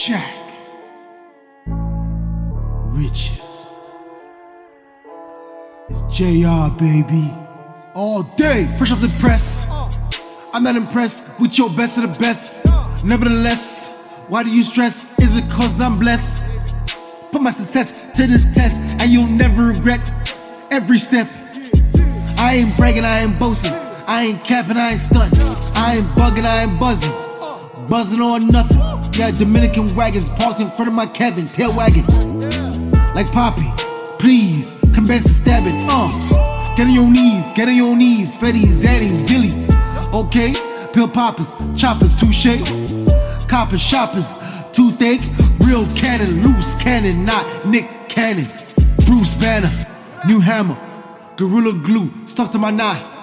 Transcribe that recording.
Jack. Riches. It's JR, baby. All day, fresh off the press. I'm not impressed with your best of the best. Nevertheless, why do you stress? It's because I'm blessed. Put my success to this test, and you'll never regret every step. I ain't bragging, I ain't boasting. I ain't capping, I ain't stunting. I ain't bugging, I ain't buzzing. Buzzing on nothing. Yeah, Dominican wagons parked in front of my cabin, tail wagging. Like Poppy, please, come back to stabbing. Get on your knees, Fetties, Zaddies, Dillies. Okay, pill poppers, choppers, touche. Coppers, shoppers, toothache. Real cannon, loose cannon, not Nick Cannon. Bruce Banner, new hammer, Gorilla Glue, stuck to my knot.